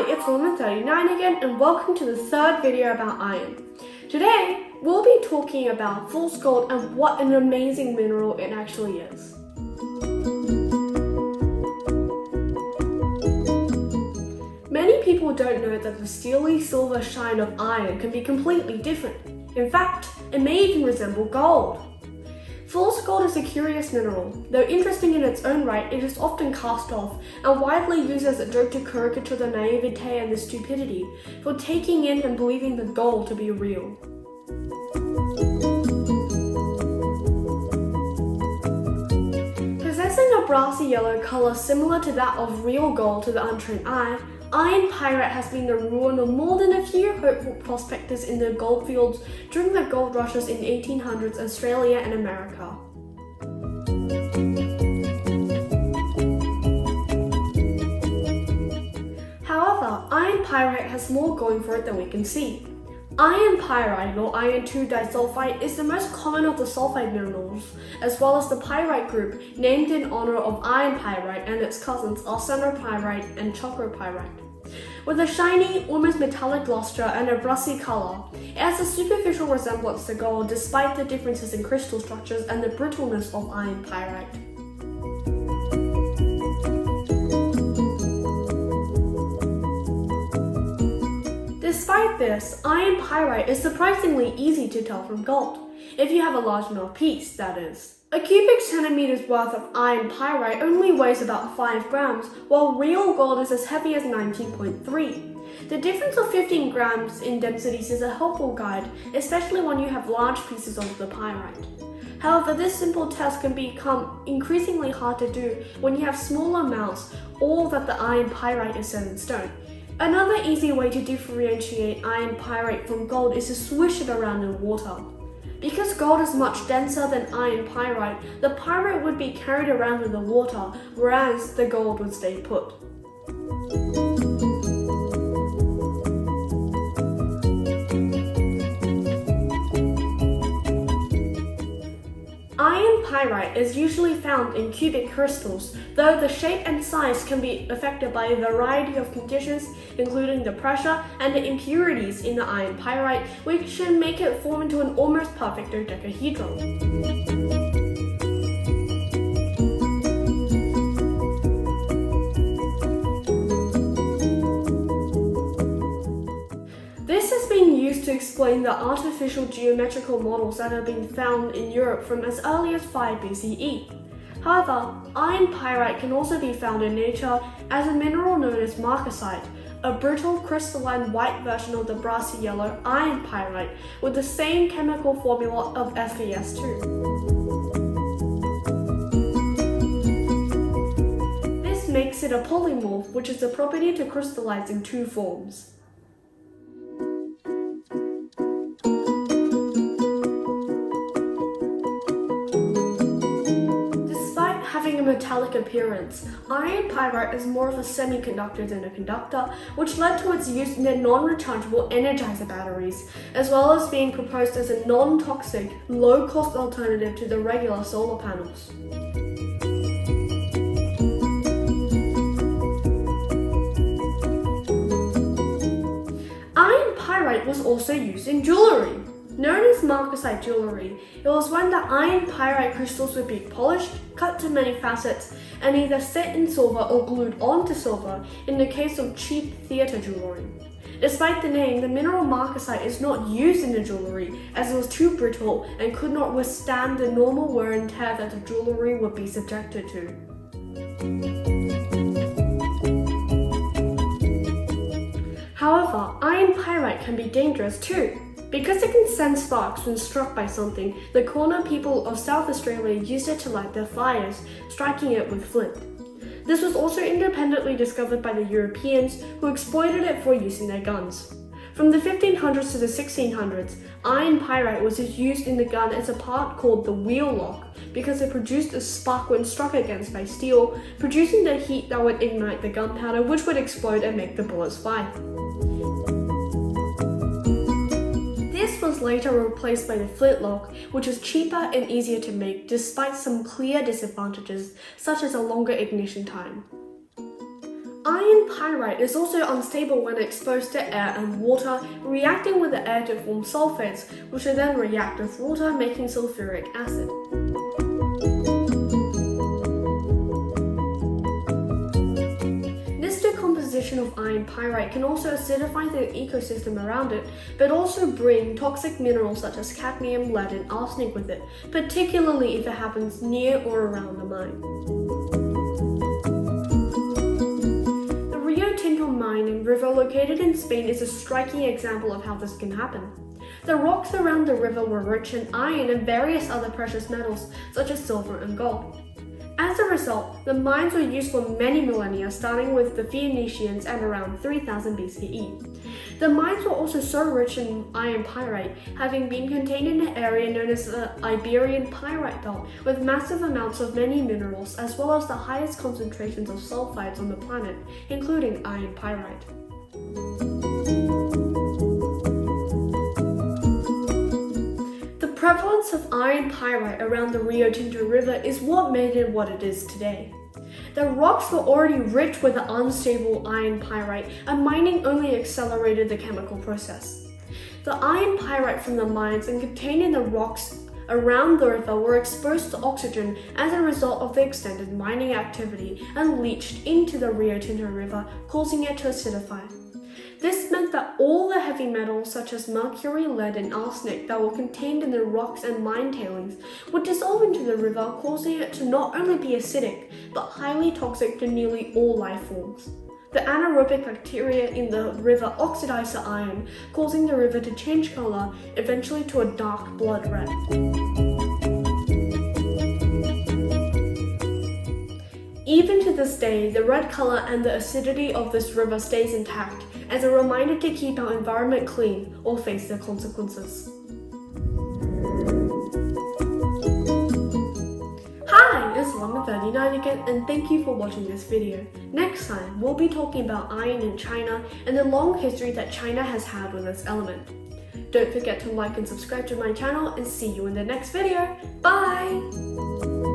Hi, it's Lemon39 again and welcome to the third video about iron. Today, we'll be talking about fool's gold and what an amazing mineral it actually is. Many people don't know that the steely silver shine of iron can be completely different. In fact, it may even resemble gold. Fool's gold is a curious mineral. Though interesting in its own right, it is often cast off and widely used as a joke to caricature the naivete and the stupidity for taking in and believing the gold to be real. Possessing a brassy yellow color similar to that of real gold to the untrained eye, iron pyrite has been the ruin of more than a few hopeful prospectors in the goldfields during the gold rushes in 1800s Australia and America. However, iron pyrite has more going for it than we can see. Iron pyrite, or iron 2 disulfide, is the most common of the sulfide minerals, as well as the pyrite group, named in honor of iron pyrite and its cousins arsenopyrite and chalcopyrite. With a shiny, almost metallic luster and a brassy color, it has a superficial resemblance to gold despite the differences in crystal structures and the brittleness of iron pyrite. Despite this, iron pyrite is surprisingly easy to tell from gold, if you have a large enough piece, that is. A cubic centimeter's worth of iron pyrite only weighs about 5 grams, while real gold is as heavy as 19.3. The difference of 15 grams in densities is a helpful guide, especially when you have large pieces of the pyrite. However, this simple test can become increasingly hard to do when you have small amounts or that the iron pyrite is set in stone. Another easy way to differentiate iron pyrite from gold is to swish it around in water. Because gold is much denser than iron pyrite, the pyrite would be carried around in the water, whereas the gold would stay put. Iron pyrite is usually found in cubic crystals, though the shape and size can be affected by a variety of conditions, including the pressure and the impurities in the iron pyrite, which should make it form into an almost perfect dodecahedron. This has been used to explain the artificial geometrical models that have been found in Europe from as early as 5 BCE. However, iron pyrite can also be found in nature as a mineral known as marcasite, a brittle crystalline white version of the brassy yellow iron pyrite with the same chemical formula of FeS2. This makes it a polymorph, which is the property to crystallize in two forms. Having a metallic appearance, iron pyrite is more of a semiconductor than a conductor, which led to its use in the non-rechargeable energizer batteries, as well as being proposed as a non-toxic, low-cost alternative to the regular solar panels. Iron pyrite was also used in jewelry. Known as marcasite jewelry, it was when the iron pyrite crystals would be polished, cut to many facets, and either set in silver or glued onto silver in the case of cheap theatre jewelry. Despite the name, the mineral marcasite is not used in the jewelry as it was too brittle and could not withstand the normal wear and tear that the jewelry would be subjected to. However, iron pyrite can be dangerous too. Because it can send sparks when struck by something, the Kaurna people of South Australia used it to light their fires, striking it with flint. This was also independently discovered by the Europeans, who exploited it for use in their guns. From the 1500s to the 1600s, iron pyrite was used in the gun as a part called the wheel lock because it produced a spark when struck against by steel, producing the heat that would ignite the gunpowder, which would explode and make the bullets fly. This was later replaced by the flintlock, which was cheaper and easier to make despite some clear disadvantages, such as a longer ignition time. Iron pyrite is also unstable when exposed to air and water, reacting with the air to form sulfates, which will then react with water, making sulfuric acid. This decomposition of iron pyrite can also acidify the ecosystem around it, but also bring toxic minerals such as cadmium, lead, and arsenic with it, particularly if it happens near or around the mine. Mine and river located in Spain is a striking example of how this can happen. The rocks around the river were rich in iron and various other precious metals such as silver and gold. As a result, the mines were used for many millennia, starting with the Phoenicians at around 3000 BCE. The mines were also so rich in iron pyrite, having been contained in an area known as the Iberian Pyrite Belt, with massive amounts of many minerals as well as the highest concentrations of sulfides on the planet, including iron pyrite. The prevalence of iron pyrite around the Rio Tinto River is what made it what it is today. The rocks were already rich with the unstable iron pyrite, and mining only accelerated the chemical process. The iron pyrite from the mines and contained in the rocks around the river were exposed to oxygen as a result of the extended mining activity and leached into the Rio Tinto River, causing it to acidify. This meant that all the heavy metals such as mercury, lead, and arsenic that were contained in the rocks and mine tailings would dissolve into the river, causing it to not only be acidic, but highly toxic to nearly all life forms. The anaerobic bacteria in the river oxidized the iron, causing the river to change color, eventually to a dark blood red. Even to this day, the red color and the acidity of this river stays intact, as a reminder to keep our environment clean or face the consequences. Hi, it's Lama39 again, and thank you for watching this video. Next time, we'll be talking about iron in China and the long history that China has had with this element. Don't forget to like and subscribe to my channel, and see you in the next video. Bye!